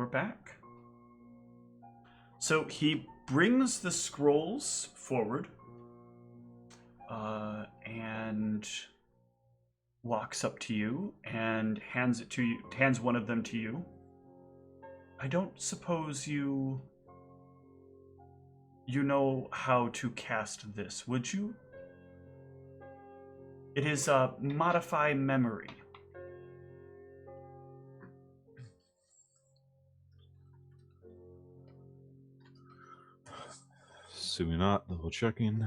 we're back. So he brings the scrolls forward and walks up to you and hands one of them to you. I don't suppose you know how to cast this, would you? It is a modify memory. Assuming not, double checking.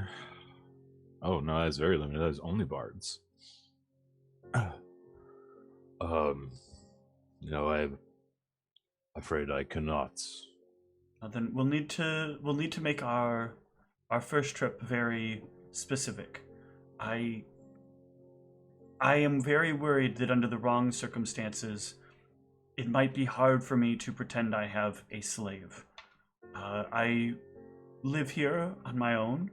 Oh no, that's very limited. That is only bards. No, I'm afraid I cannot. Then we'll need to make our first trip very specific. I am very worried that under the wrong circumstances, it might be hard for me to pretend I have a slave. I live here on my own.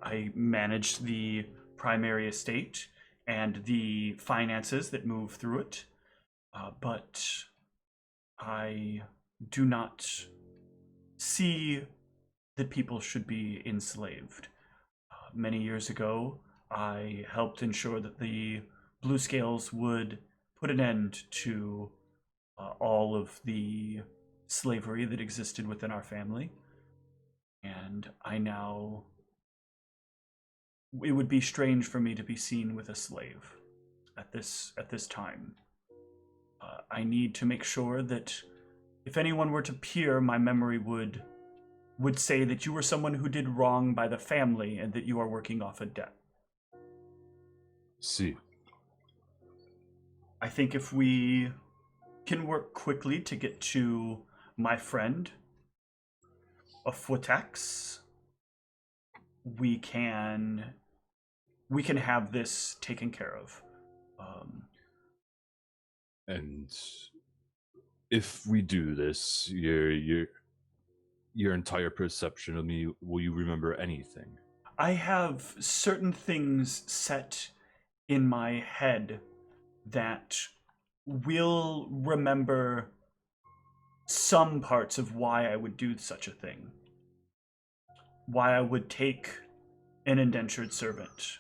I manage the primary estate and the finances that move through it, but I do not see that people should be enslaved. Many years ago, I helped ensure that the Blue Scales would put an end to all of the slavery that existed within our family. And it would be strange for me to be seen with a slave at this time. I need to make sure that if anyone were to peer, my memory would say that you were someone who did wrong by the family and that you are working off a debt. See. I think if we can work quickly to get to my friend, a Footax, we can have this taken care of. And if we do this, your entire perception of me, will you remember anything? I have certain things set in my head that will remember some parts of why I would do such a thing. Why I would take an indentured servant.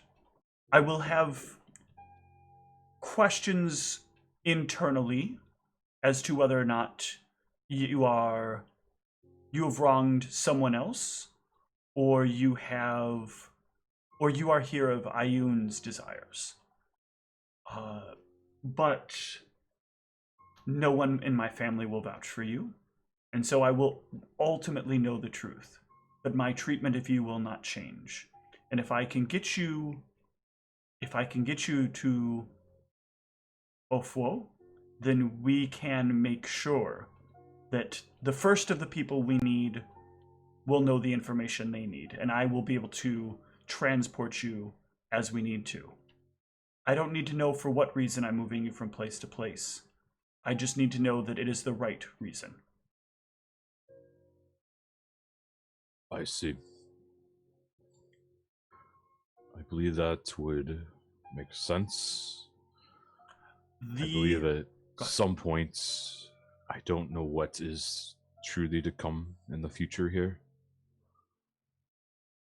I will have questions internally as to whether or not you have wronged someone else, or you are here of Ayun's desires. But no one in my family will vouch for you, and so I will ultimately know the truth. But my treatment of you will not change. And if I can get you to Ofuo, then we can make sure that the first of the people we need will know the information they need, and I will be able to transport you as we need to. I don't need to know for what reason I'm moving you from place to place. I just need to know that it is the right reason. I see. I believe that would make sense. I believe at some point, I don't know what is truly to come in the future here,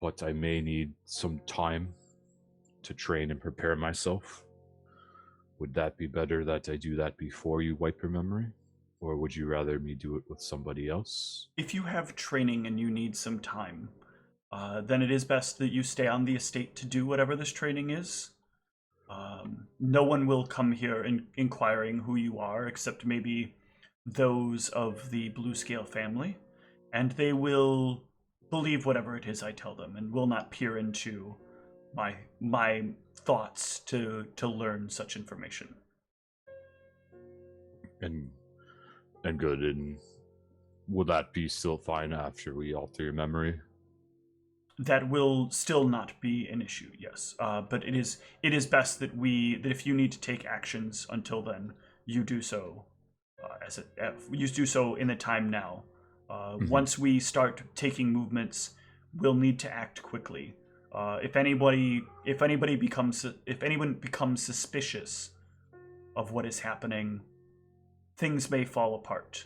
but I may need some time to train and prepare myself. Would that be better that I do that before you wipe your memory? Or would you rather me do it with somebody else? If you have training and you need some time, then it is best that you stay on the estate to do whatever this training is. No one will come here inquiring who you are, except maybe those of the Blue Scale family, and they will believe whatever it is I tell them, and will not peer into my thoughts to learn such information. And good, and will that be still fine after we alter your memory? That will still not be an issue, yes. But it is best that if you need to take actions until then, you do so you do so in the time now. Once we start taking movements, we'll need to act quickly. If anyone becomes suspicious of what is happening, things may fall apart.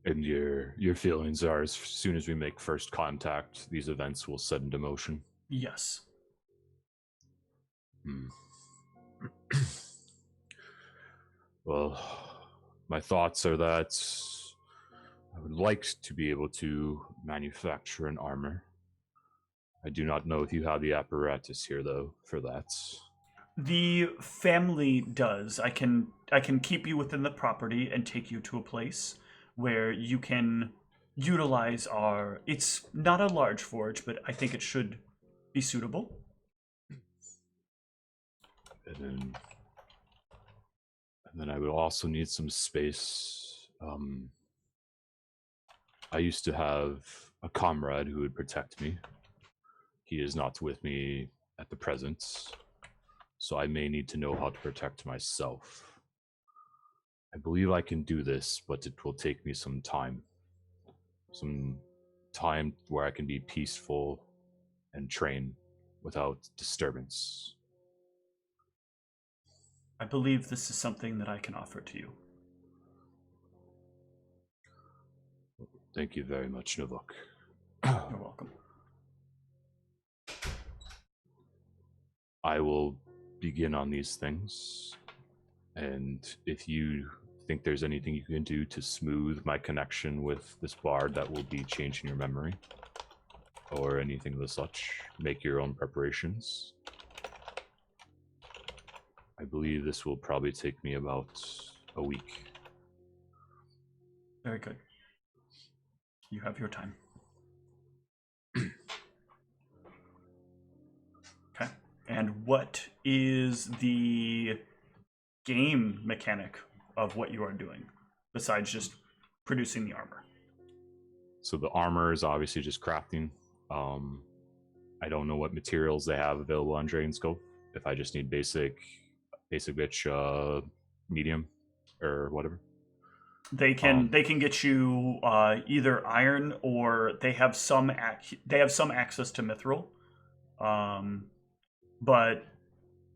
And your feelings are, as soon as we make first contact, these events will set into motion? Yes. Well, my thoughts are that I would like to be able to manufacture an armor. I do not know if you have the apparatus here, though, for that. The family does. I can keep you within the property and take you to a place where you can utilize our. It's not a large forge, but I think it should be suitable. And then I would also need some space. I used to have a comrade who would protect me. He is not with me at the present, so I may need to know how to protect myself. I believe I can do this, but it will take me some time. Some time where I can be peaceful and train without disturbance. I believe this is something that I can offer to you. Thank you very much, Novok. You're welcome. I will begin on these things, and if you think there's anything you can do to smooth my connection with this bard that will be changing your memory, or anything of the such, make your own preparations. I believe this will probably take me about a week. Very good. You have your time. Okay. And what is the game mechanic of what you are doing, besides just producing the armor? So the armor is obviously just crafting. I don't know what materials they have available on Dragonscope. If I just need basic bitch, medium, or whatever. They can get you either iron, or they have some access to mithril, but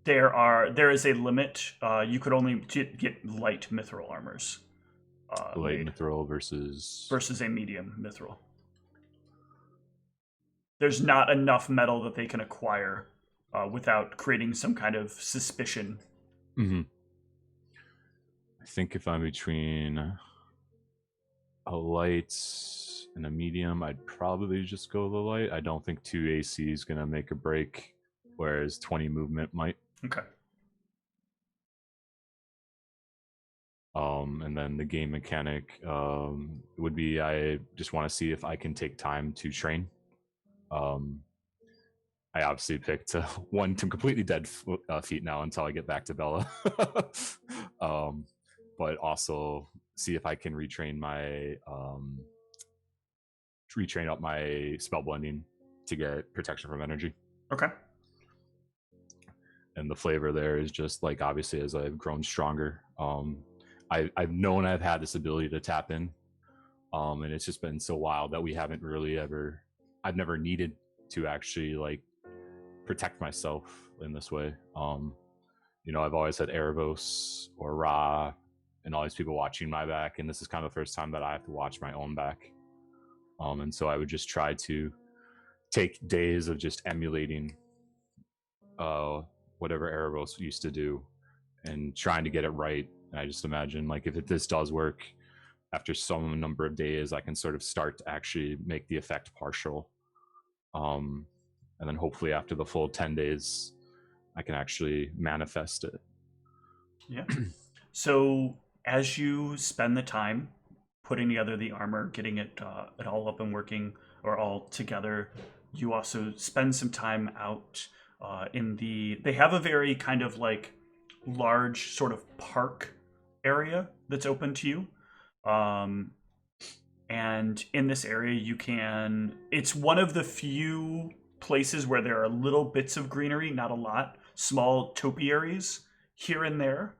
there is a limit. You could only get light mithril armors. Light mithril versus a medium mithril. There's not enough metal that they can acquire without creating some kind of suspicion. Mm-hmm. I think if I'm between a light and a medium, I'd probably just go the light. I don't think 2 AC is going to make a break, whereas 20 movement might. Okay. And then the game mechanic would be, I just want to see if I can take time to train. I obviously picked one to completely dead feet now until I get back to Bella. But also see if I can retrain up my spell blending to get protection from energy. Okay. And the flavor there is just like, obviously, as I've grown stronger, I've known I've had this ability to tap in, and it's just been so wild that we haven't really I've never needed to actually like protect myself in this way. I've always had Erebos or Ra and all these people watching my back, and this is kind of the first time that I have to watch my own back. And so I would just try to take days of just emulating whatever Erebos used to do and trying to get it right. And I just imagine, like, if this does work, after some number of days, I can sort of start to actually make the effect partial. And then hopefully after the full 10 days, I can actually manifest it. Yeah. So as you spend the time putting together the armor, getting it all up and working, or all together, you also spend some time out they have a very kind of like large sort of park area that's open to you. And in this area it's one of the few places where there are little bits of greenery, not a lot, small topiaries here and there,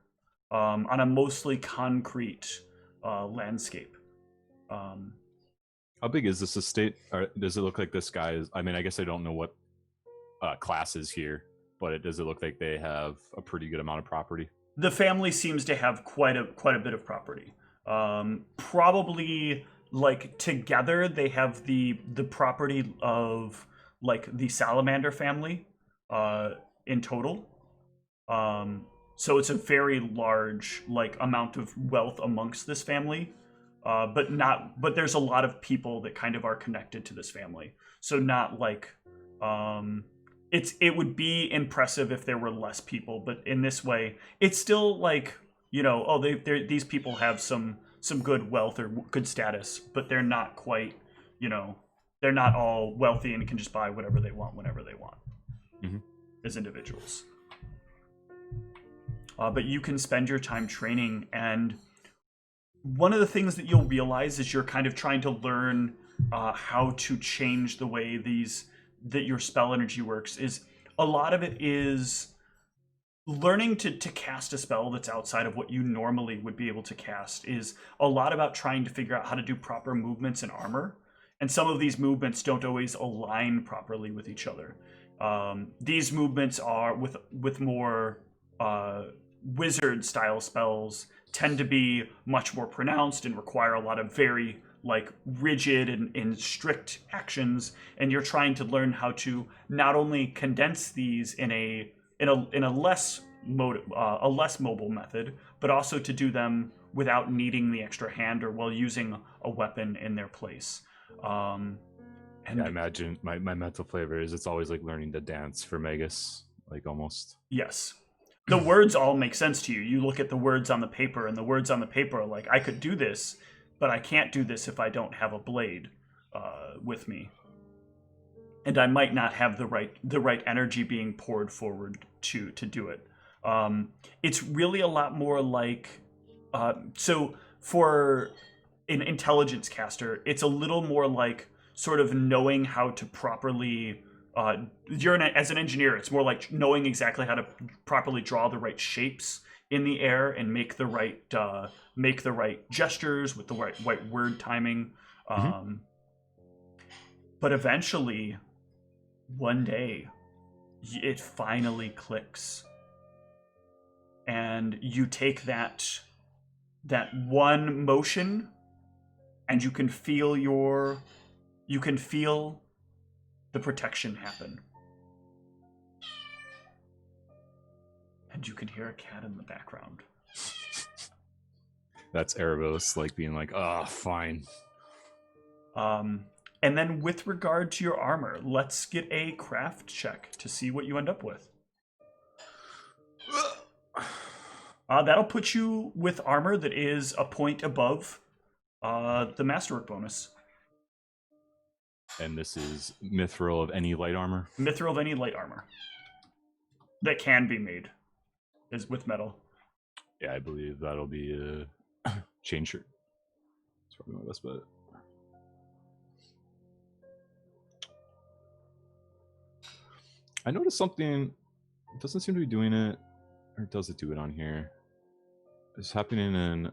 on a mostly concrete landscape. How big is this estate? Or does it look like this guy is, I mean, I guess I don't know what class is here, but does it look like they have a pretty good amount of property? The family seems to have quite a bit of property. Probably like together they have the property of like the salamander family in total. So it's a very large like amount of wealth amongst this family. But there's a lot of people that kind of are connected to this family. So not like it would be impressive if there were less people, but in this way, it's still like, these people have some good wealth or good status, but they're not quite, they're not all wealthy and can just buy whatever they want whenever they want as individuals. But you can spend your time training, and one of the things that you'll realize is you're kind of trying to learn how to change the way that your spell energy works. Is a lot of it is learning to cast a spell that's outside of what you normally would be able to cast. Is a lot about trying to figure out how to do proper movements in armor, and some of these movements don't always align properly with each other. These movements are with more wizard style spells tend to be much more pronounced and require a lot of very like rigid and strict actions, and you're trying to learn how to not only condense these in a less mobile method, but also to do them without needing the extra hand or while using a weapon in their place. And I imagine my mental flavor is it's always like learning to dance for Magus, like almost. Yes. The words all make sense to you. You look at the words on the paper, and the words on the paper are like, I could do this, but I can't do this if I don't have a blade with me. And I might not have the right energy being poured forward to do it. It's really a lot more like... so for an intelligence caster, it's a little more like sort of knowing how to properly... as an engineer, it's more like knowing exactly how to properly draw the right shapes in the air and make the right gestures with the right word timing. But eventually, one day, it finally clicks, and you take that one motion, and you can feel the protection happen. And you can hear a cat in the background. That's Erebos, like being like, fine. And then with regard to your armor, let's get a craft check to see what you end up with. That'll put you with armor that is a point above the masterwork bonus. And this is mithril of any light armor? Mithril of any light armor that can be made is with metal. Yeah, I believe that'll be a chain shirt. It's probably my best bet. I noticed something. It doesn't seem to be doing it, or does it do it on here? It's happening in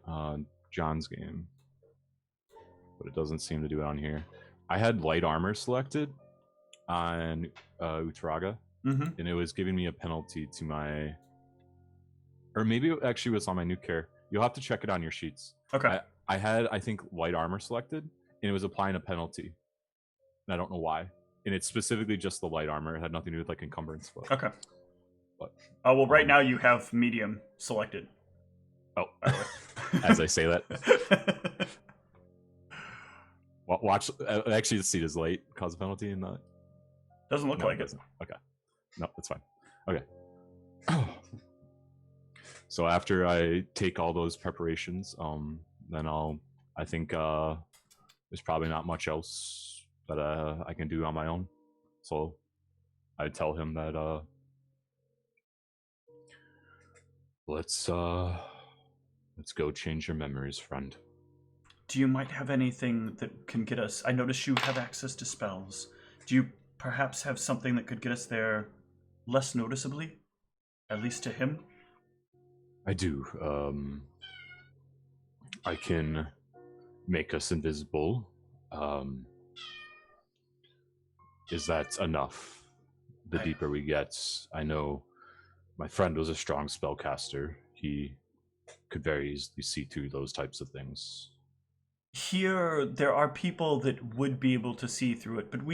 John's game, but it doesn't seem to do it on here. I had light armor selected on Utaraga, and it was giving me a penalty to my... Or maybe it actually was on my new care. You'll have to check it on your sheets. Okay. I had, I think, light armor selected, and it was applying a penalty. And I don't know why. And it's specifically just the light armor. It had nothing to do with like encumbrance. But, okay. But, well, right now you have medium selected. Oh, as I say that. Watch. Actually, the seat is late. Cause a penalty and not. Doesn't look like it. Okay. No, that's fine. Okay. So after I take all those preparations, then I think there's probably not much else that I can do on my own. So I tell him that let's go change your memories, friend. Do you might have anything that can get us... I notice you have access to spells. Do you perhaps have something that could get us there less noticeably? At least to him? I do. I can make us invisible. Is that enough? The deeper we get, I know my friend was a strong spellcaster. He could very easily see through those types of things. Here, there are people that would be able to see through it, but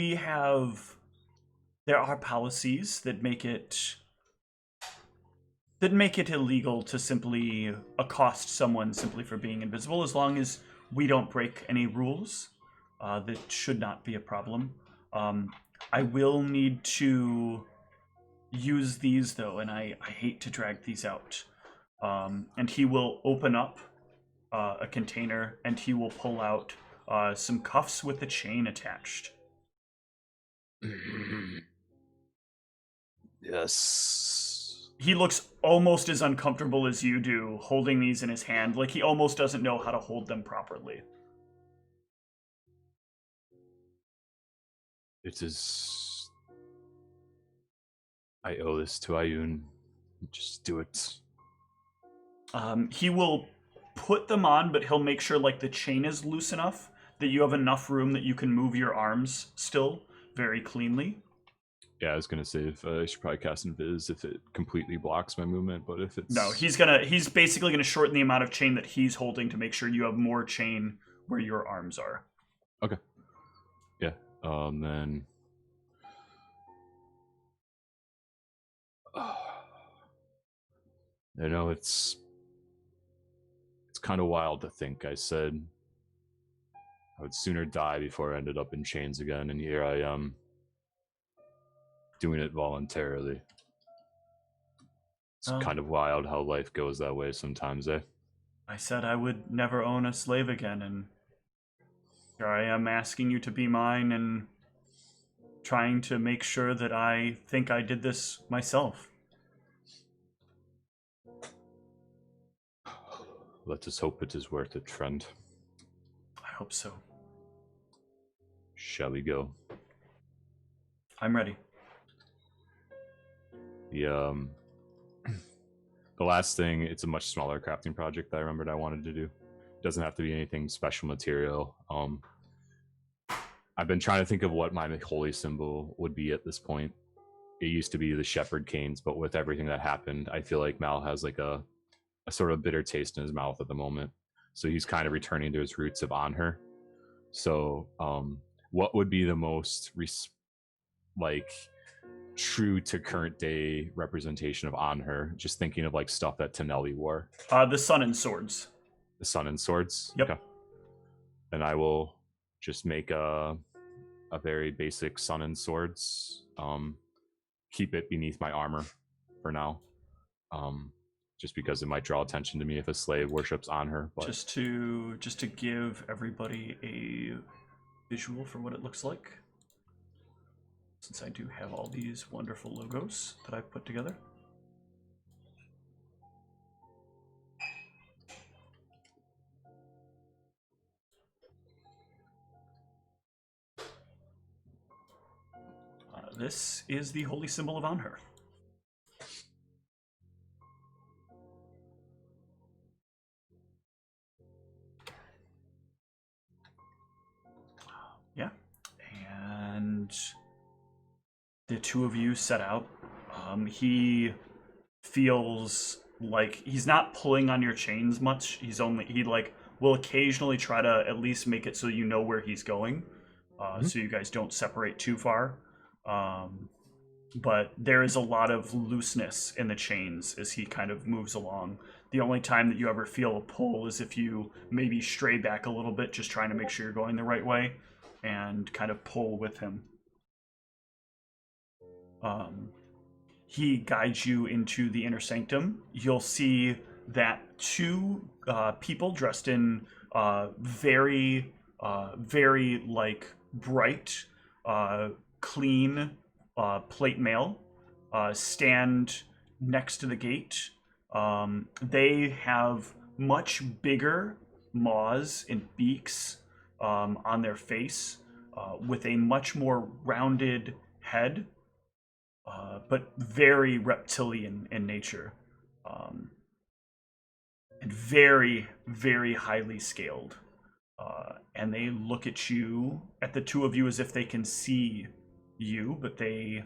there are policies that make it illegal to simply accost someone simply for being invisible. As long as we don't break any rules, that should not be a problem. I will need to use these though, and I hate to drag these out. And he will open up a container, and he will pull out some cuffs with a chain attached. Yes. He looks almost as uncomfortable as you do holding these in his hand, like he almost doesn't know how to hold them properly. It is. I owe this to Ayun. Just do it. He will put them on, but he'll make sure like the chain is loose enough that you have enough room that you can move your arms still very cleanly. Yeah, I was gonna say if I should probably cast Invis if it completely blocks my movement, but if it's No, he's basically gonna shorten the amount of chain that he's holding to make sure you have more chain where your arms are. Okay. Yeah. Then. You know, it's kind of wild to think. I said I would sooner die before I ended up in chains again, and here I am doing it voluntarily. It's kind of wild how life goes that way sometimes, eh? I said I would never own a slave again, and here I am asking you to be mine and trying to make sure that I think I did this myself. Let us hope it is worth it, friend. I hope so. Shall we go? I'm ready. The last thing, it's a much smaller crafting project that I remembered I wanted to do. It doesn't have to be anything special material. I've been trying to think of what my holy symbol would be at this point. It used to be the shepherd canes, but with everything that happened, I feel like Mal has like a sort of bitter taste in his mouth at the moment. So he's kind of returning to his roots of on her. So what would be the most true to current day representation of on her? Just thinking of like stuff that Tonelli wore. The sun and swords. The sun and swords? Yep. Okay. And I will just make a very basic sun and swords. Keep it beneath my armor for now. Just because it might draw attention to me if a slave worships on her. But just to give everybody a visual for what it looks like, since I do have all these wonderful logos that I've put together. This is the holy symbol of Anhur. Yeah, and the two of you set out. He feels like he's not pulling on your chains much. He will occasionally try to at least make it so you know where he's going, so you guys don't separate too far. But there is a lot of looseness in the chains as he kind of moves along. The only time that you ever feel a pull is if you maybe stray back a little bit, just trying to make sure you're going the right way, and kind of pull with him. He guides you into the inner sanctum. You'll see that two people dressed in very like bright, clean plate mail stand next to the gate. They have much bigger maws and beaks on their face, with a much more rounded head, but very reptilian in nature, and very, very highly scaled. And they look at the two of you, as if they can see you, but they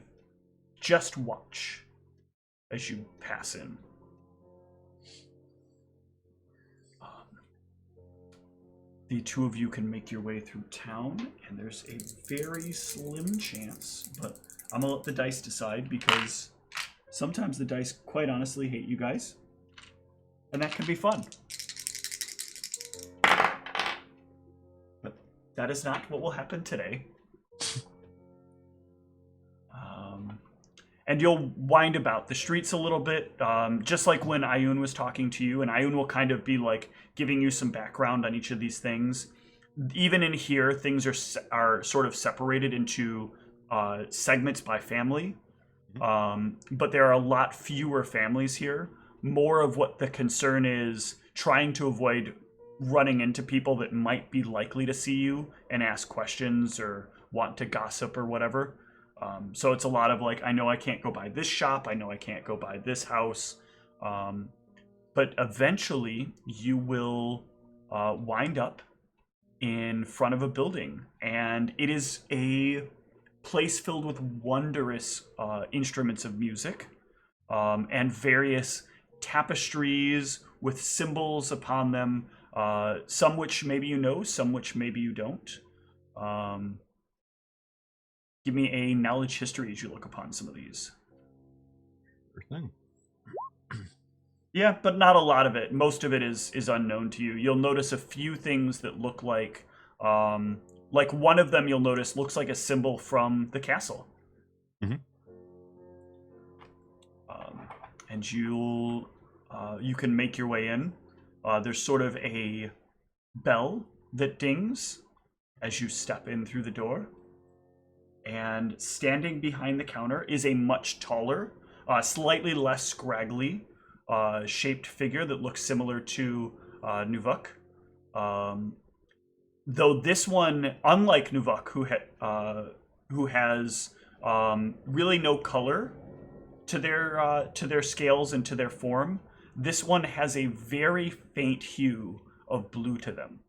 just watch as you pass in. the two of you can make your way through town, and there's a very slim chance, but I'm gonna let the dice decide because sometimes the dice, quite honestly, hate you guys, and that can be fun. But that is not what will happen today. And you'll wind about the streets a little bit, just like when Ayun was talking to you, and Ayun will kind of be like giving you some background on each of these things. Even in here, things are sort of separated into segments by family, but there are a lot fewer families here. More of what the concern is trying to avoid running into people that might be likely to see you and ask questions or want to gossip or whatever. So it's a lot of like, I know I can't go by this shop, I know I can't go by this house, but eventually you will wind up in front of a building, and it is a place filled with wondrous instruments of music, and various tapestries with symbols upon them, some which maybe you know, some which maybe you don't. Give me a knowledge history as you look upon some of these. Sure thing. Yeah, but not a lot of it. Most of it is unknown to you. You'll notice a few things that look like one of them you'll notice looks like a symbol from the castle. Mm-hmm. And you can make your way in. There's sort of a bell that dings as you step in through the door. And standing behind the counter is a much taller, slightly less scraggly shaped figure that looks similar to Nuvuk. Though this one, unlike Nuvuk, who has really no color to their scales and to their form, this one has a very faint hue of blue to them.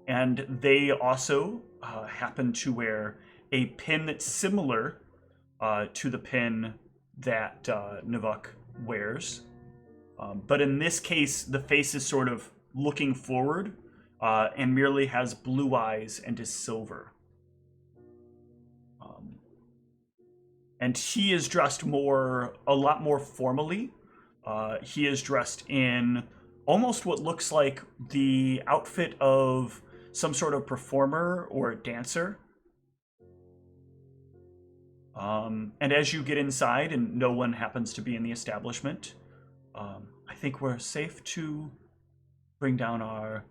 And they also happen to wear a pin that's similar to the pin that Nuvuk wears. But in this case, the face is sort of looking forward and merely has blue eyes and is silver. And he is dressed a lot more formally. He is dressed in almost what looks like the outfit of some sort of performer or dancer. And as you get inside and no one happens to be in the establishment, I think we're safe to bring down our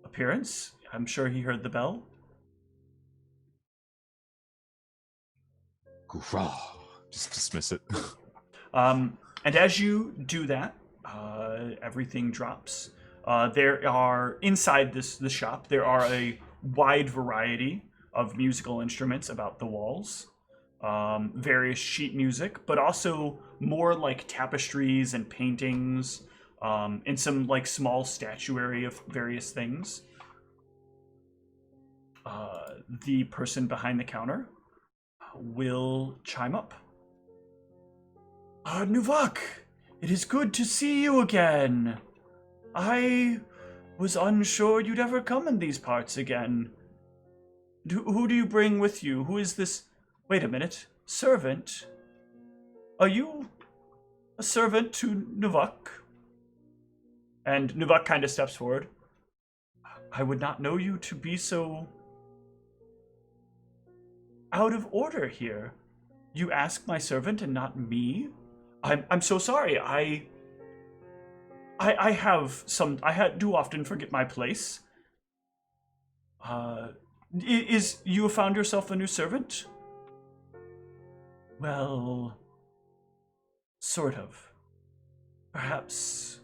appearance. I'm sure he heard the bell. Goofra. Just dismiss it. And as you do that, everything drops. There are, inside the shop, there are a wide variety of musical instruments about the walls. Various sheet music, but also more like tapestries and paintings, and some like small statuary of various things. The person behind the counter will chime up. Nuvuk, it is good to see you again. I was unsure you'd ever come in these parts again. Who do you bring with you? Who is this? Wait a minute. Servant? Are you a servant to Nuvuk? And Nuvuk kind of steps forward. I would not know you to be so out of order here. You ask my servant and not me? I'm so sorry. I do often forget my place. You have found yourself a new servant? Well, sort of. Perhaps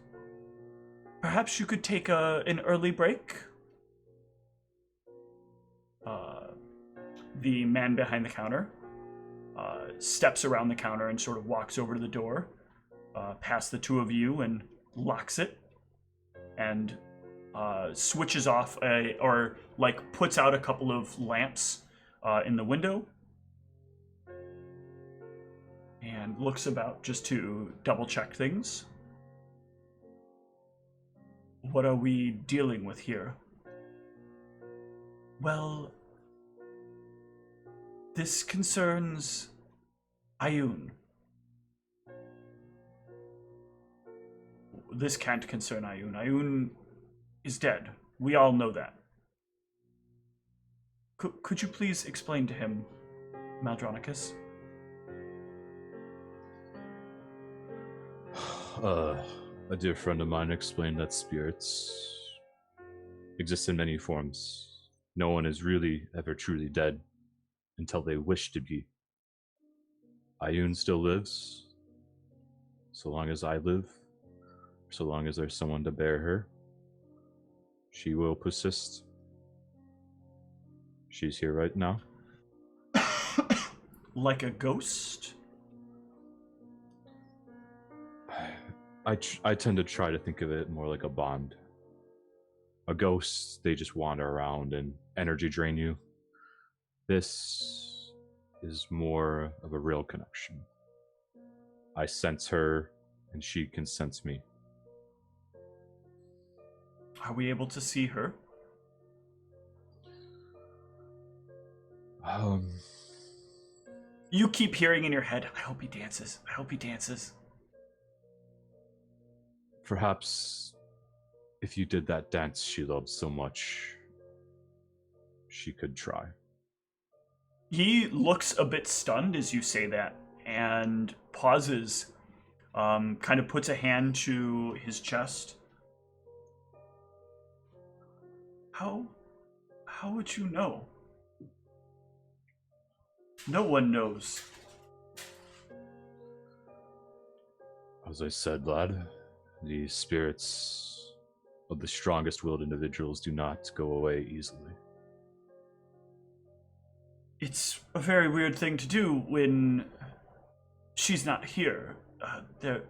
you could take an early break? The man behind the counter steps around the counter and sort of walks over to the door, past the two of you, and locks it, and switches off or puts out a couple of lamps in the window, and looks about just to double check things. What are we dealing with here? Well, this concerns Ayun. This can't concern Ayun. Ayun is dead. We all know that. Could you please explain to him, Maldronicus? A dear friend of mine explained that spirits exist in many forms. No one is really ever truly dead until they wish to be. Ayun still lives. So long as I live, so long as there's someone to bear her, she will persist. She's here right now. Like a ghost? I tend to try to think of it more like a bond. A ghost, they just wander around and energy drain you. This is more of a real connection. I sense her, and she can sense me. Are we able to see her? You keep hearing in your head, I hope he dances. I hope he dances. Perhaps if you did that dance she loved so much, she could try. He looks a bit stunned as you say that and pauses, kind of puts a hand to his chest. How would you know? No one knows. As I said, lad, the spirits of the strongest-willed individuals do not go away easily. It's a very weird thing to do when she's not here. There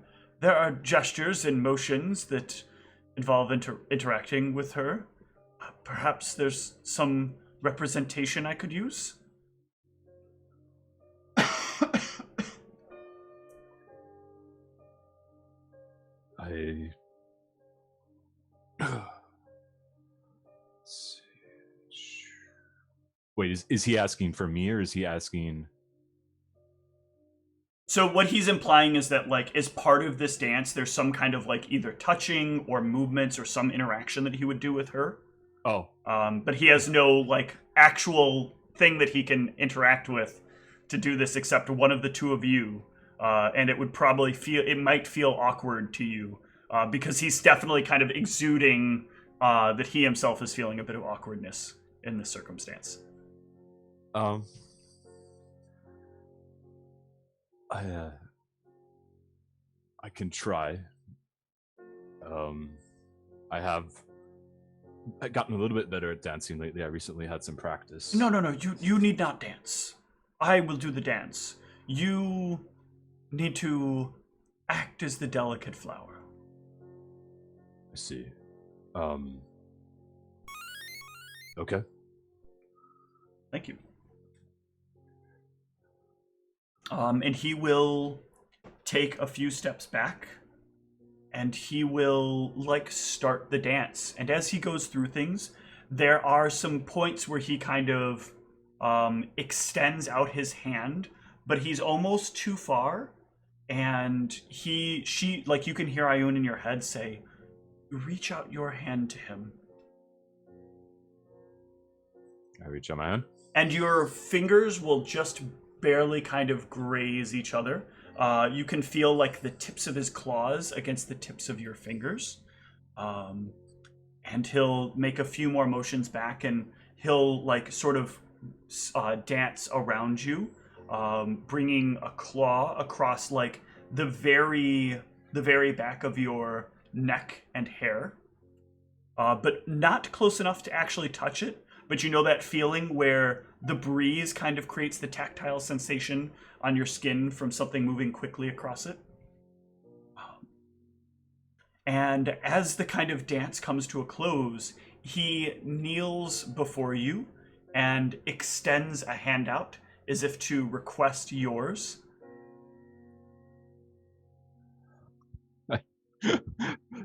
are gestures and motions that involve interacting with her. Perhaps there's some representation I could use? Wait, is he asking for me, or is he asking... So what he's implying is that, like, as part of this dance, there's some kind of, like, either touching or movements or some interaction that he would do with her. Oh. But he has no, like, actual thing that he can interact with to do this except one of the two of you. And it would probably it might feel awkward to you because he's definitely kind of exuding that he himself is feeling a bit of awkwardness in this circumstance. I can try. I've gotten a little bit better at dancing lately. I recently had some practice. No. You need not dance. I will do the dance. You need to act as the delicate flower. I see. Okay. Thank you. And he will take a few steps back, and he will, like, start the dance. And as he goes through things, there are some points where he kind of extends out his hand, but he's almost too far. And she, like, you can hear Ayun in your head say, reach out your hand to him. I reach out my hand. And your fingers will just barely kind of graze each other. You can feel like the tips of his claws against the tips of your fingers. And he'll make a few more motions back, and he'll, like, sort of dance around you, bringing a claw across, like, the very back of your neck and hair. But not close enough to actually touch it. But you know that feeling where the breeze kind of creates the tactile sensation on your skin from something moving quickly across it? And as the kind of dance comes to a close, he kneels before you and extends a hand out as if to request yours.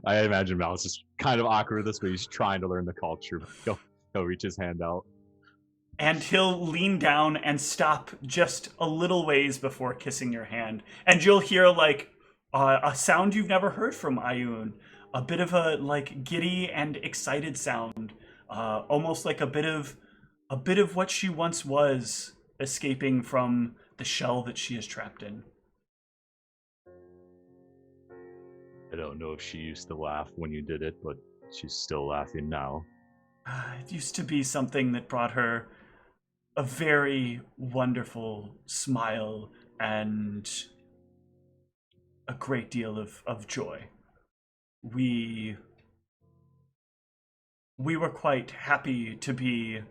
I imagine Mal's just kind of awkward this way. He's trying to learn the culture, but he'll reach his hand out. And he'll lean down and stop just a little ways before kissing your hand. And you'll hear like a sound you've never heard from Ayun. A bit of a like giddy and excited sound. Almost like a bit of what she once was, escaping from the shell that she is trapped in. I don't know if she used to laugh when you did it, but she's still laughing now. It used to be something that brought her a very wonderful smile and a great deal of joy. We were quite happy to be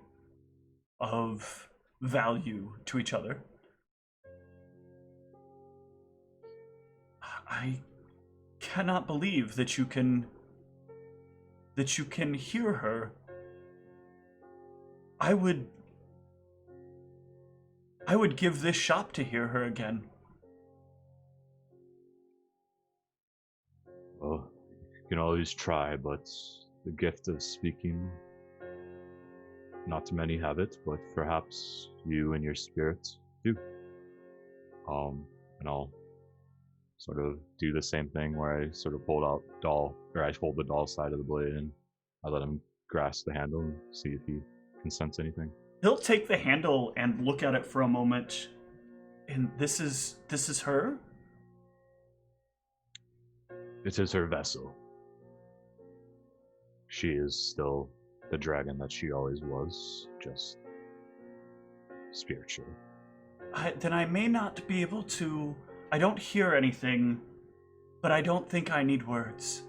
of value to each other. I cannot believe that you can hear her. I would give this shop to hear her again. Well, you can always try, but the gift of speaking, not many have it, but perhaps you and your spirits do. And I'll sort of do the same thing where I sort of hold the doll side of the blade and I let him grasp the handle and see if he can sense anything. He'll take the handle and look at it for a moment. And this is her? It is her vessel. She is still the dragon that she always was, just spiritually. Then I may not be able to... I don't hear anything, but I don't think I need words.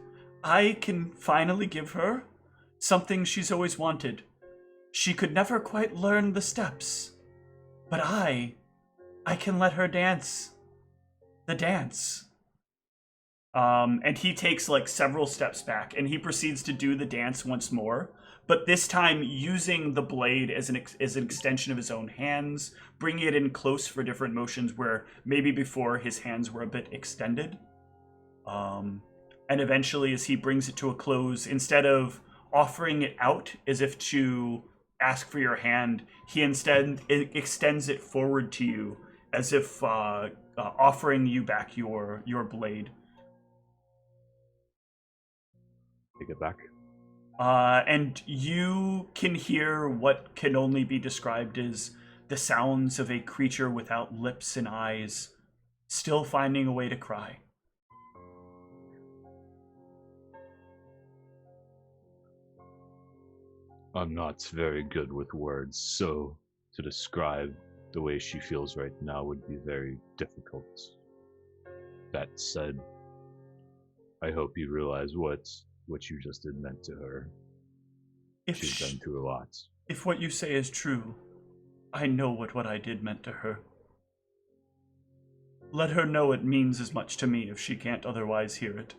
I can finally give her something she's always wanted. She could never quite learn the steps, but I can let her dance. The dance. And he takes like several steps back and he proceeds to do the dance once more, but this time using the blade as an extension of his own hands, bringing it in close for different motions where maybe before his hands were a bit extended. And eventually as he brings it to a close, instead of offering it out as if to ask for your hand, he instead extends it forward to you as if offering you back your blade. Take it back. And you can hear what can only be described as the sounds of a creature without lips and eyes, still finding a way to cry. I'm not very good with words, so to describe the way she feels right now would be very difficult. That said, I hope you realize what you just did meant to her. She's been through a lot. If what you say is true, I know what I did meant to her. Let her know it means as much to me if she can't otherwise hear it.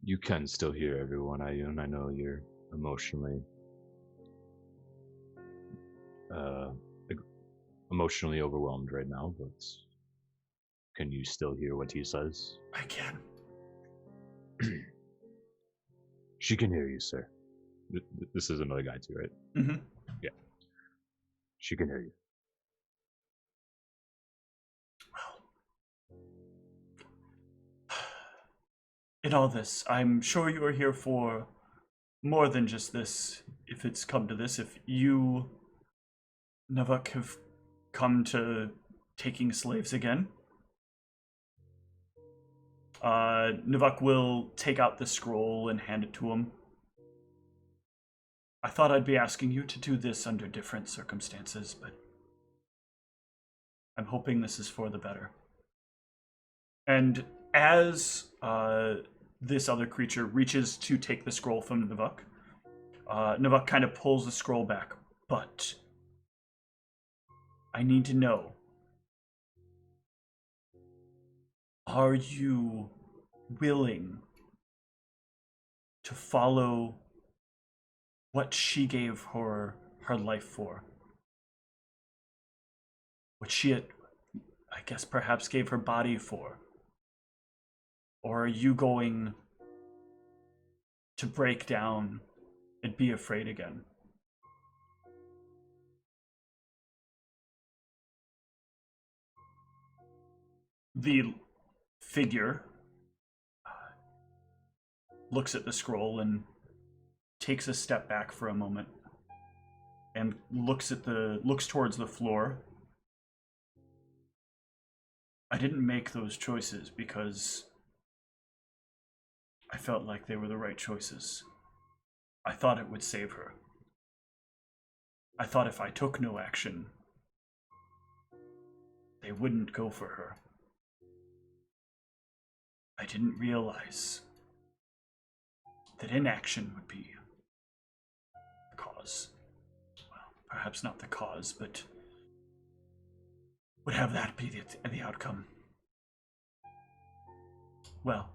You can still hear everyone, Ayun. I know you're emotionally overwhelmed right now, but can you still hear what he says? I can. She can hear you, sir. This is another guy too, right? Mm-hmm. Yeah. She can hear you. In all this, I'm sure you are here for more than just this, if it's come to this. If you, Navuk, have come to taking slaves again. Navuk will take out the scroll and hand it to him. I thought I'd be asking you to do this under different circumstances, but I'm hoping this is for the better. And as this other creature reaches to take the scroll from Navuk, Navuk kind of pulls the scroll back. But I need to know, are you willing to follow what she gave her life for? I guess perhaps gave her body for? Or are you going to break down and be afraid again? The figure looks at the scroll and takes a step back for a moment and looks towards the floor. I didn't make those choices because I felt like they were the right choices. I thought it would save her. I thought if I took no action, they wouldn't go for her. I didn't realize that inaction would be the cause. Well, perhaps not the cause, but would have that be the outcome. Well,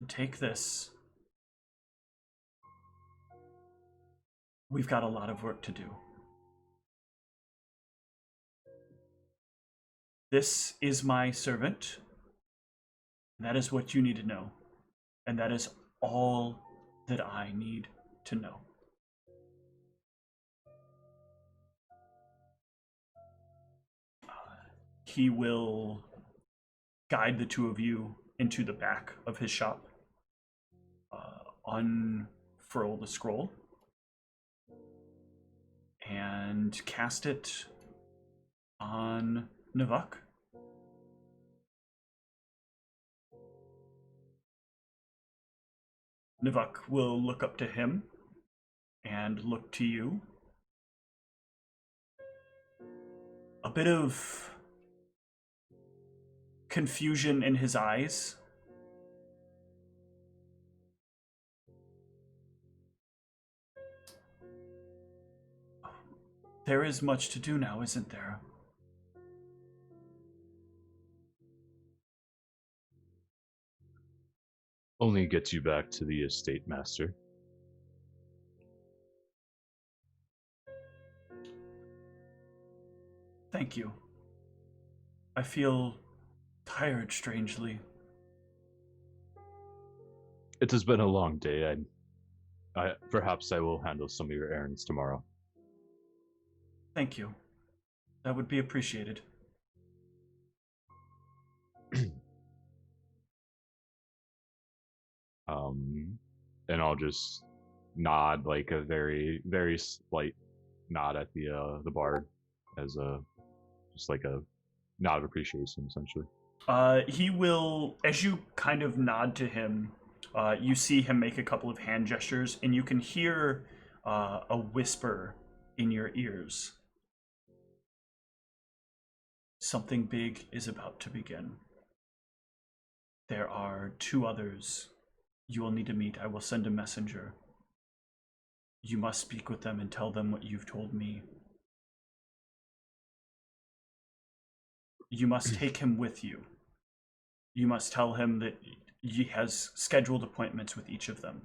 take this. We've got a lot of work to do. This is my servant. That is what you need to know. And that is all that I need to know. He will guide the two of you into the back of his shop, unfurl the scroll, and cast it on Navuk. Navuk will look up to him and look to you. A bit of confusion in his eyes. There is much to do now, isn't there? Only gets you back to the estate master. Thank you. I feel tired, strangely. It has been a long day. Perhaps I will handle some of your errands tomorrow. Thank you. That would be appreciated. And I'll just nod, like a very, very slight nod at the bard as just like a nod of appreciation, essentially. He will, as you kind of nod to him, you see him make a couple of hand gestures, and you can hear a whisper in your ears. Something big is about to begin. There are 2 others you will need to meet. I will send a messenger. You must speak with them and tell them what you've told me. You must take him with you. You must tell him that he has scheduled appointments with each of them.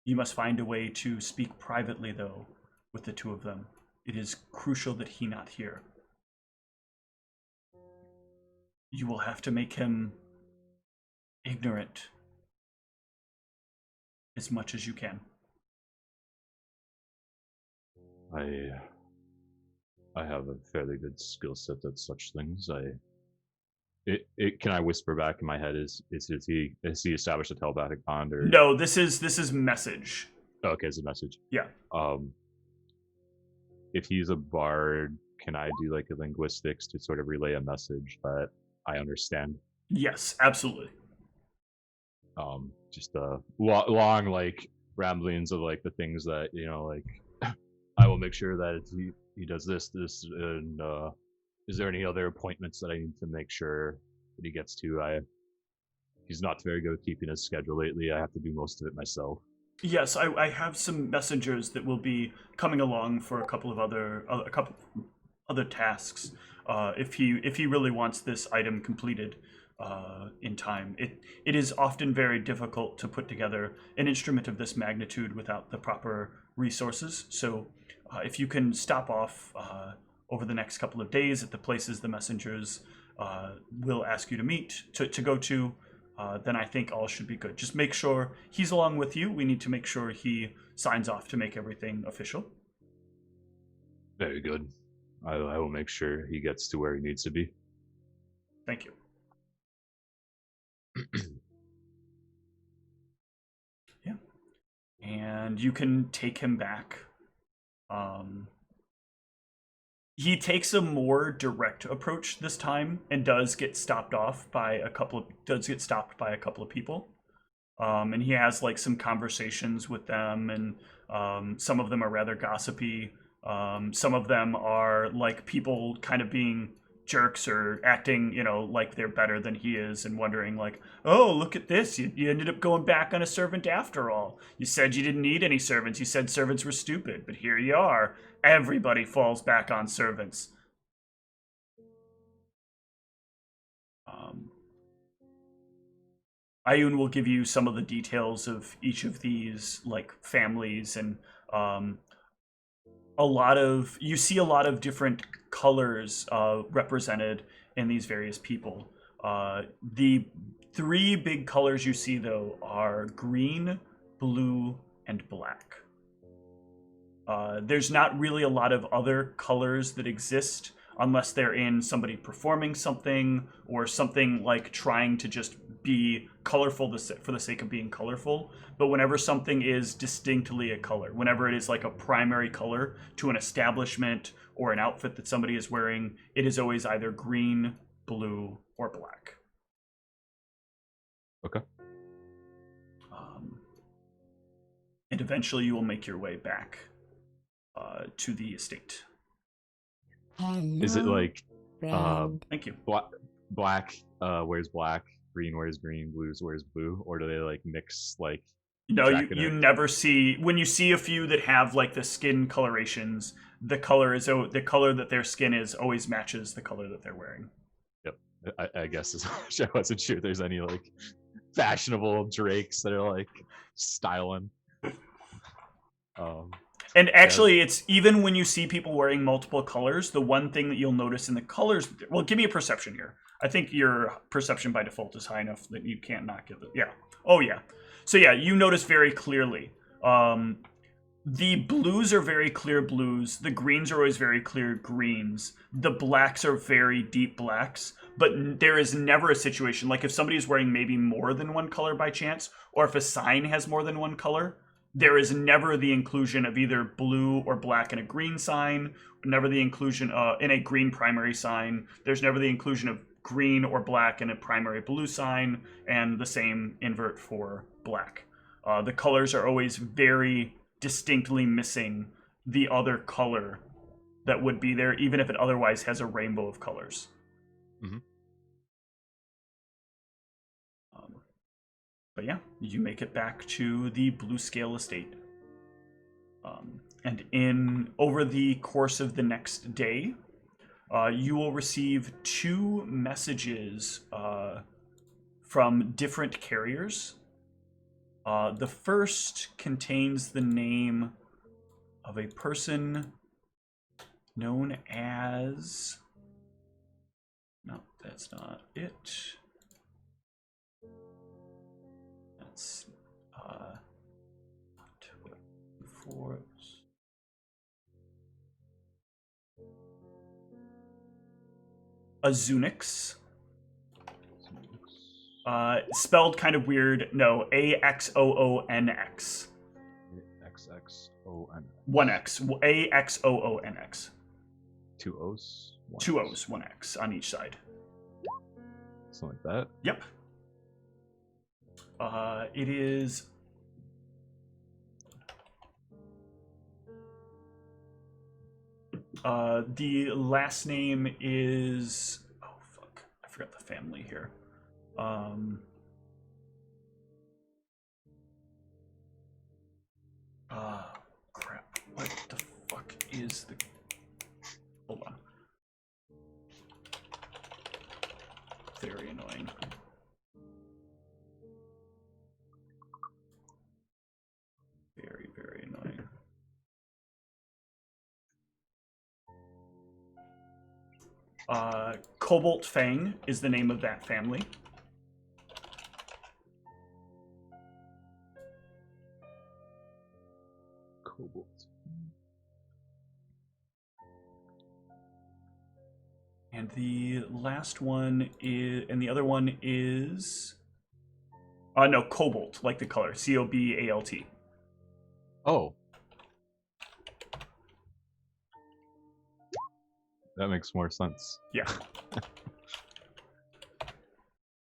You must find a way to speak privately, though, with the 2 of them. It is crucial that he not hear. You will have to make him ignorant as much as you can. I have a fairly good skill set at such things. Can I whisper back in my head? Has he established a telepathic bond or no? This is message. Oh, okay, it's a message. Yeah. If he's a bard, can I do like a linguistics to sort of relay a message that I understand? Yes, absolutely. Just long like ramblings of like the things that like I will make sure that he does this, and is there any other appointments that I need to make sure that he gets to? He's not very good at keeping his schedule lately. I have to do most of it myself. Yes, I have some messengers that will be coming along for a couple other tasks. If he really wants this item completed in time, it is often very difficult to put together an instrument of this magnitude without the proper resources. So if you can stop off over the next couple of days at the places the messengers will ask you to meet, to go to, then I think all should be good. Just make sure he's along with you. We need to make sure he signs off to make everything official. Very good. I will make sure he gets to where he needs to be. Thank you. Yeah. And you can take him back. He takes a more direct approach this time and does get stopped by a couple of people. And he has like some conversations with them, and some of them are rather gossipy. Some of them are like people kind of being jerks or acting, like they're better than he is, and wondering like, oh, look at this. You ended up going back on a servant after all. You said you didn't need any servants. You said servants were stupid, but here you are. Everybody falls back on servants. Ayun will give you some of the details of each of these like families, and you see a lot of different colors represented in these various people. The three big colors you see though are green, blue, and black. There's not really a lot of other colors that exist unless they're in somebody performing something or something like trying to just be colorful for the sake of being colorful. But whenever something is distinctly a color, whenever it is like a primary color to an establishment or an outfit that somebody is wearing, it is always either green, blue, or black. Okay. And eventually you will make your way back to the estate. Is it like thank you, black wears black, green wears green, blues wears blue, or do they like mix like? No, you never see, when you see a few that have like the skin colorations, the color that their skin is always matches the color that they're wearing. Yep, I guess I wasn't sure there's any like fashionable drakes that are like styling. And actually, it's even when you see people wearing multiple colors, the one thing that you'll notice in the colors. Well, give me a perception here. I think your perception by default is high enough that you can't not give it. Yeah. Oh, yeah. So, yeah, you notice very clearly. The blues are very clear blues. The greens are always very clear greens. The blacks are very deep blacks. But there is never a situation, like if somebody is wearing maybe more than one color by chance, or if a sign has more than one color, there is never the inclusion of either blue or black in a green sign, never the inclusion in a green primary sign. There's never the inclusion of green or black in a primary blue sign, and the same invert for black. The colors are always very distinctly missing the other color that would be there, even if it otherwise has a rainbow of colors. Mm-hmm. But yeah, you make it back to the Blue Scale Estate. And over the course of the next day, you will receive 2 messages from different carriers. The first contains the name of a person known as... No, that's not it. That's for Azunix. Spelled kind of weird. No, AXOONX. XXON. 1X. AXOONX. 2 O's. 2 O's, 1X on each side. Something like that. Yep. It is... the last name is... Oh, fuck. I forgot the family here. Crap. What the fuck is the... Hold on. Very annoying. Very, very annoying. Cobalt Fang is the name of that family. Cobalt. And the last one is, and the other one is, no, Cobalt, like the color, Cobalt. Oh. That makes more sense. Yeah.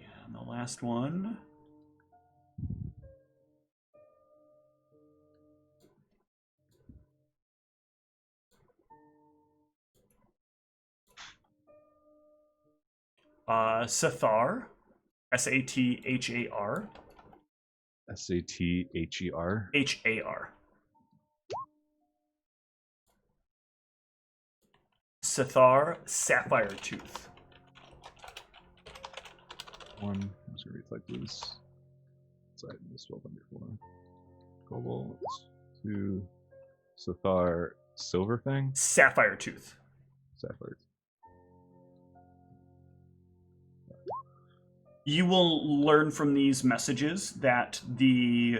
And the last one. Sathar, Sathar. Sather. Har. Sathar Sapphire Tooth. One. Let's reflect these. Side this 1204. Cobalt. 2. Sathar Silver Fang. Sapphire Tooth. Sapphire. You will learn from these messages that the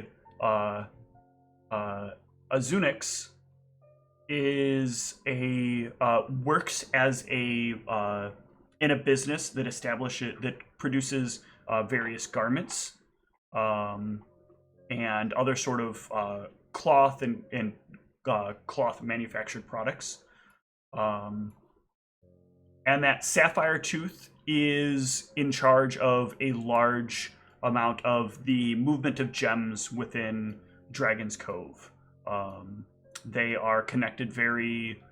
Azunix is a works as a in a business that produces various garments and other sort of cloth and cloth manufactured products, and that Sapphire Tooth is in charge of a large amount of the movement of gems within Dragon's Cove. They are connected very,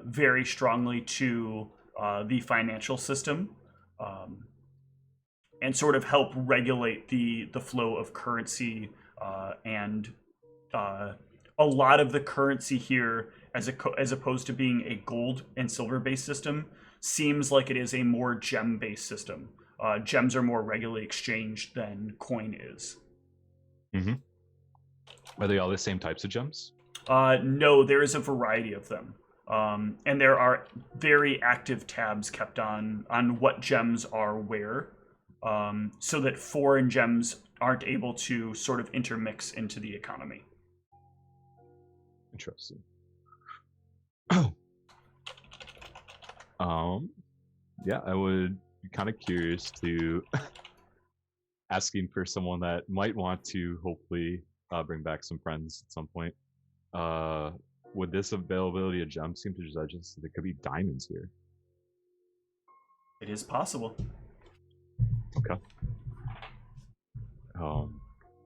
very strongly to the financial system, and sort of help regulate the flow of currency, and a lot of the currency here, as opposed to being a gold and silver based system, seems like it is a more gem based system. Gems are more regularly exchanged than coin is. Mm-hmm. Are they all the same types of gems? No, there is a variety of them. And there are very active tabs kept on what gems are where, so that foreign gems aren't able to sort of intermix into the economy. Interesting. Yeah, I would be kind of curious to asking for someone that might want to hopefully bring back some friends at some point. Would this availability of gems seem to suggest that there could be diamonds here? It is possible. Okay.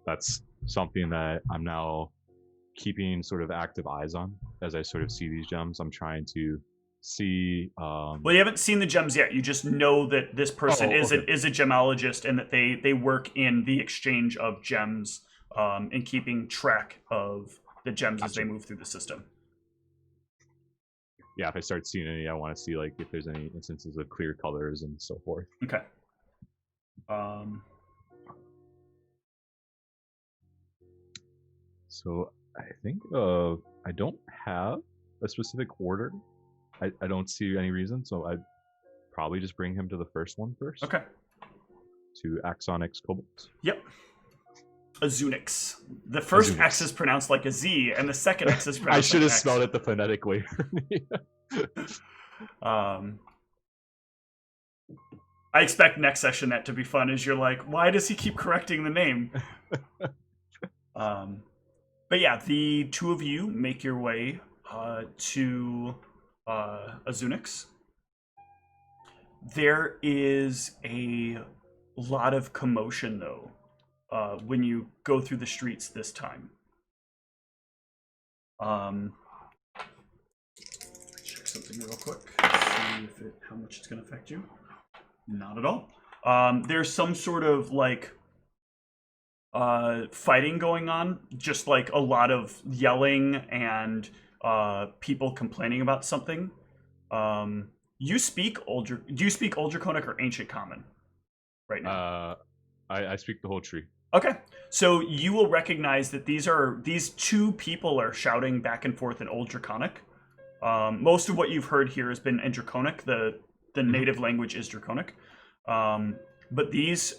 That's something that I'm now keeping sort of active eyes on as I sort of see these gems. I'm trying to see. Well, you haven't seen the gems yet. You just know that this person is a gemologist, and that they work in the exchange of gems, and keeping track of the gems as they move through the system. Yeah, if I start seeing any, I want to see like if there's any instances of clear colors and so forth. Okay. So I think I don't have a specific order. I don't see any reason, so I'd probably just bring him to the first one first. Okay. To Axonix Cobalt. Yep. Azunix. The first Azunix. X is pronounced like a Z, and the second X is pronounced I should have like spelled it the phonetic way for me. I expect next session that to be fun, as you're like, why does he keep correcting the name? But yeah, the two of you make your way to Azunix. There is a lot of commotion, though, when you go through the streets this time. Check something real quick. See how much it's going to affect you. Not at all. There's some sort of like fighting going on, just like a lot of yelling and people complaining about something. You speak do you speak Old Draconic or Ancient Common right now? I speak the whole tree. Okay, so you will recognize that these two people are shouting back and forth in Old Draconic. Most of what you've heard here has been in Draconic. The the native language is Draconic. But these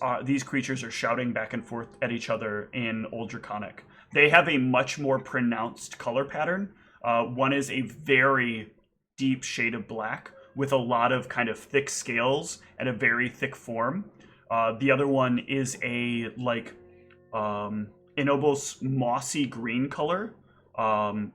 creatures are shouting back and forth at each other in Old Draconic. They have a much more pronounced color pattern. One is a very deep shade of black with a lot of kind of thick scales and a very thick form. The other one is a an almost mossy green color.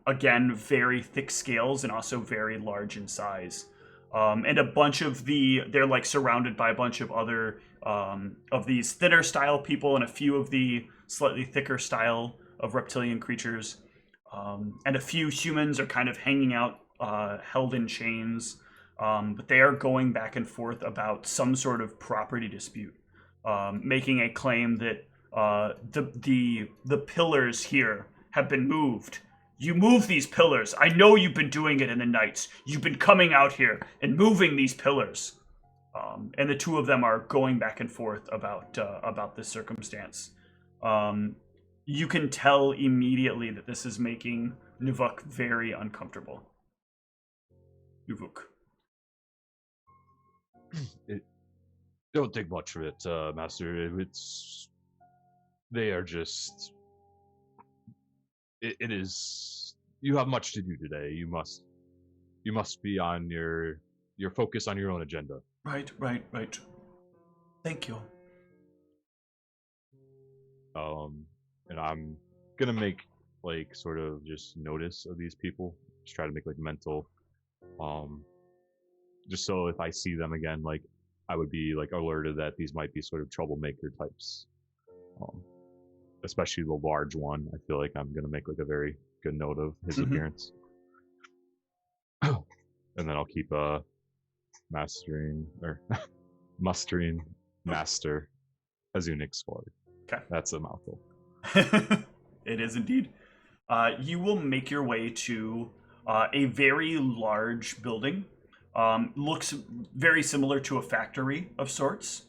Again, very thick scales and also very large in size. And a bunch of they're like surrounded by a bunch of other of these thinner style people and a few of the slightly thicker style of reptilian creatures. And a few humans are kind of hanging out, held in chains. But they are going back and forth about some sort of property dispute, making a claim that the pillars here have been moved. You move these pillars. I know you've been doing it in the nights. You've been coming out here and moving these pillars. And the two of them are going back and forth about this circumstance. You can tell immediately that this is making Nuvuk very uncomfortable. Nuvuk. It don't think much of it, Master. They are just. It is. You have much to do today. You must be on your focus on your own agenda. Right. Thank you. And I'm gonna make sort of just notice of these people. Just try to make mental, just so if I see them again, I would be alerted that these might be sort of troublemaker types. Especially the large one. I feel like I'm gonna make a very good note of his appearance. And then I'll keep mustering Master Azunik's squad. Okay. That's a mouthful. It is indeed. You will make your way to a very large building. Looks very similar to a factory of sorts.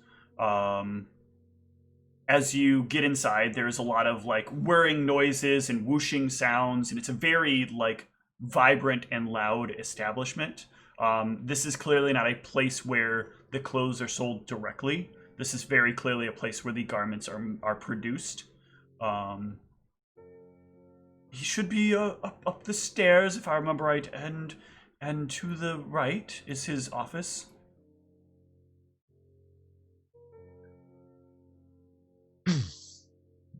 As you get inside, there's a lot of whirring noises and whooshing sounds, and it's a very vibrant and loud establishment. This is clearly not a place where the clothes are sold directly. This is very clearly a place where the garments are produced. He should be up the stairs, if I remember right, and to the right is his office.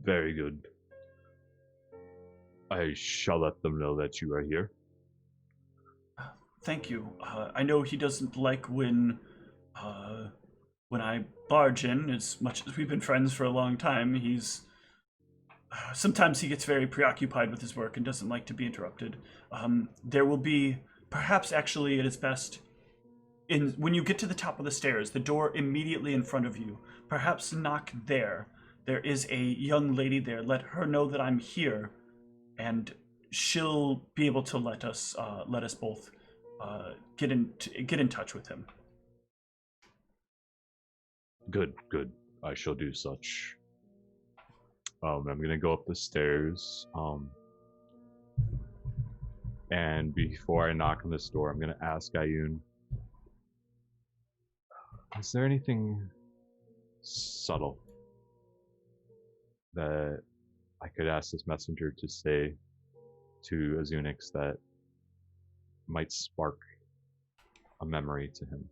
Very good. I shall let them know that you are here. Thank you. I know he doesn't like when I barge in. As much as we've been friends for a long time, sometimes he gets very preoccupied with his work and doesn't like to be interrupted. There will be, perhaps actually it is best, when you get to the top of the stairs, the door immediately in front of you, perhaps knock there. There is a young lady there. Let her know that I'm here, and she'll be able to let us both get in touch with him. Good. I shall do such. I'm gonna go up the stairs. And before I knock on this door, I'm gonna ask Ayun, is there anything subtle that I could ask this messenger to say to Azunix that might spark a memory to him?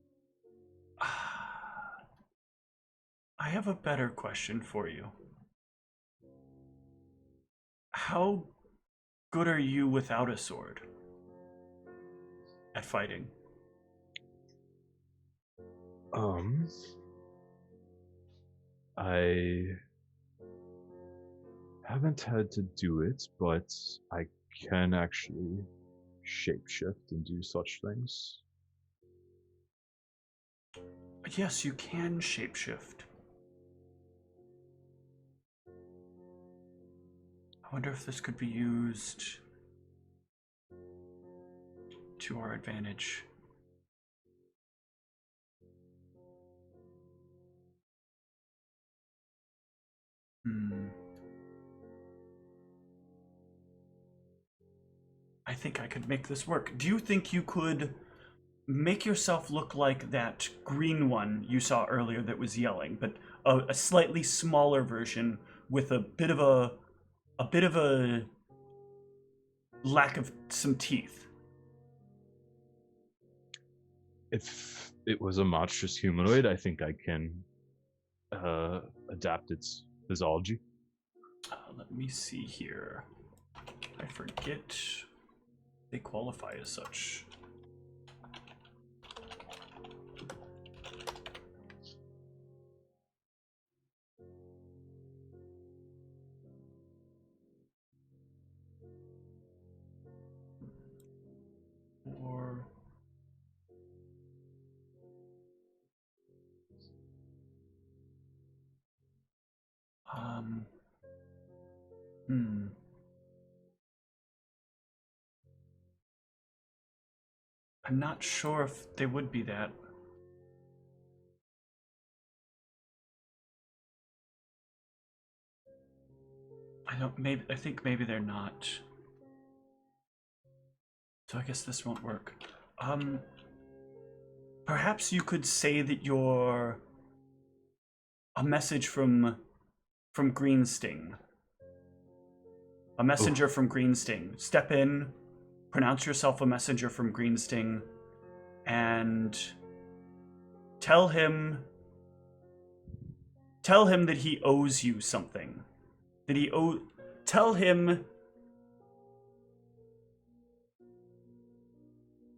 I have a better question for you. How good are you without a sword at fighting? I haven't had to do it, but I can actually shapeshift and do such things. Yes, you can shapeshift. I wonder if this could be used to our advantage. I think I could make this work. Do you think you could make yourself look like that green one you saw earlier that was yelling, but a slightly smaller version with a bit of a lack of some teeth. If it was a monstrous humanoid, I think I can adapt its physiology. Let me see here. I forget they qualify as such. Or I'm not sure if they would be that. I think maybe they're not. So I guess this won't work. Perhaps you could say that you're a message from Greensting. A messenger from Greensting. Step in, pronounce yourself a messenger from Greensting, and tell him that he owes you something. Tell him.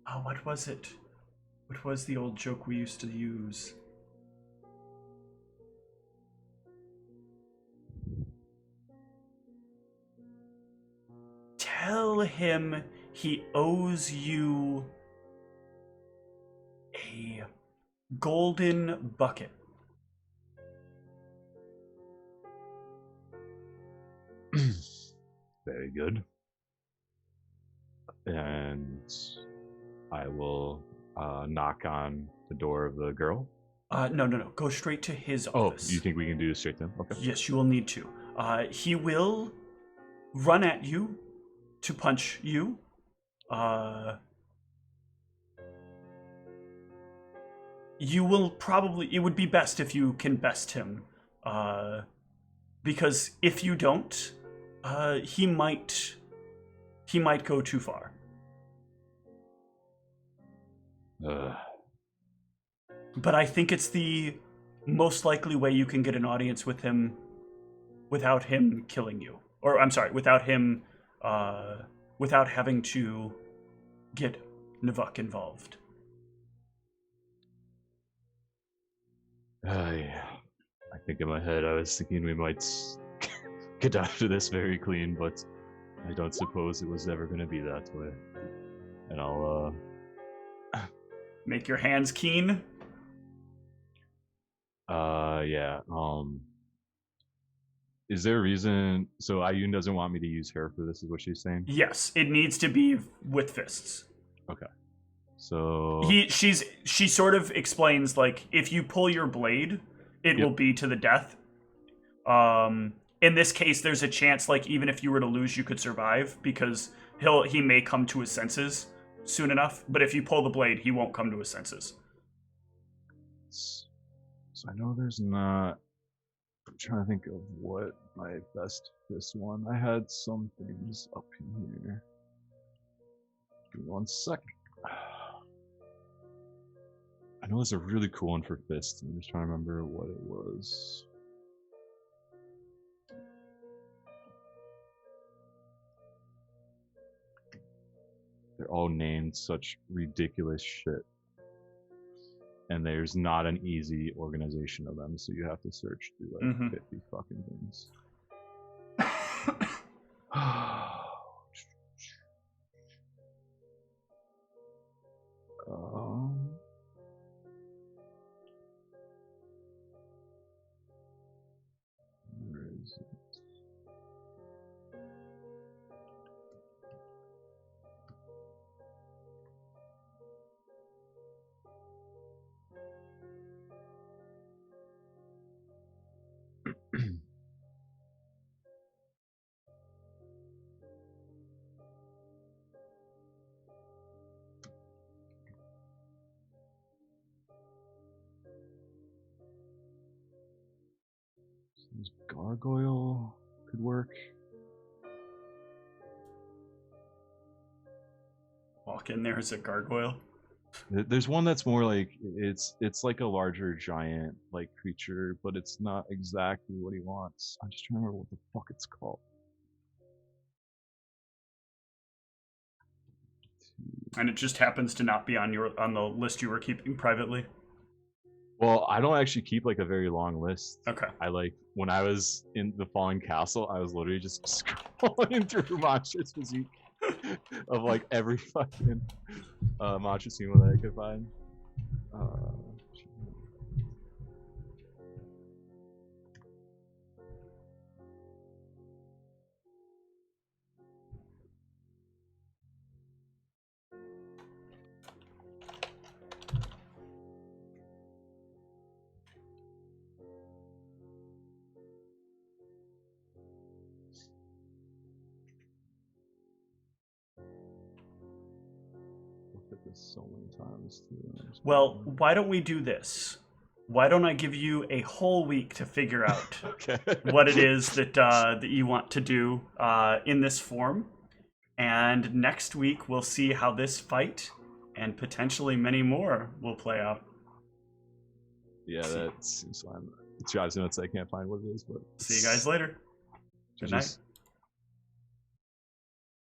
Oh, what was it? What was the old joke we used to use? Tell him he owes you a golden bucket. Very good. And I will knock on the door of the girl. No. Go straight to his office. Oh, you think we can do this straight then? Okay. Yes, you will need to. He will run at you to punch you. You will probably... It would be best if you can best him. Because if you don't, he might go too far. But I think it's the most likely way you can get an audience with him without him killing you. Or, I'm sorry, without him, without having to get Navuk involved. Yeah. I think in my head I was thinking we might get after this very clean, but I don't suppose it was ever going to be that way. And I'll, Make your hands keen? yeah, is there a reason... So Ayun doesn't want me to use her for this, is what she's saying? Yes, it needs to be with fists. Okay. So... She sort of explains, like, if you pull your blade, it will be to the death. In this case, there's a chance, like, even if you were to lose, you could survive, because he may come to his senses soon enough, but if you pull the blade, he won't come to his senses. So I know there's not... I'm trying to think of what my best fist one. I had some things up in here. Give me 1 second. I know there's a really cool one for fists. I'm just trying to remember what it was. They're all named such ridiculous shit. And there's not an easy organization of them, so you have to search through like 50 fucking things. Where is it? Gargoyle could work. Walk in there as a gargoyle. There's one that's more like it's like a larger giant like creature, but it's not exactly what he wants. I'm just trying to remember what the fuck it's called. And it just happens to not be on the list you were keeping privately. Well, I don't actually keep like a very long list. Okay. I like when I was in the Fallen Castle, I was literally just scrolling through Mantra's physique of like every fucking Mantra Sumo that I could find. So many times too. Well, why don't we do this? Why don't I give you a whole week to figure out what it is that you want to do in this form, and next week we'll see how this fight and potentially many more will play out. Yeah, that seems fine. It drives me nuts. I can't find what it is, but see you guys later. Good night.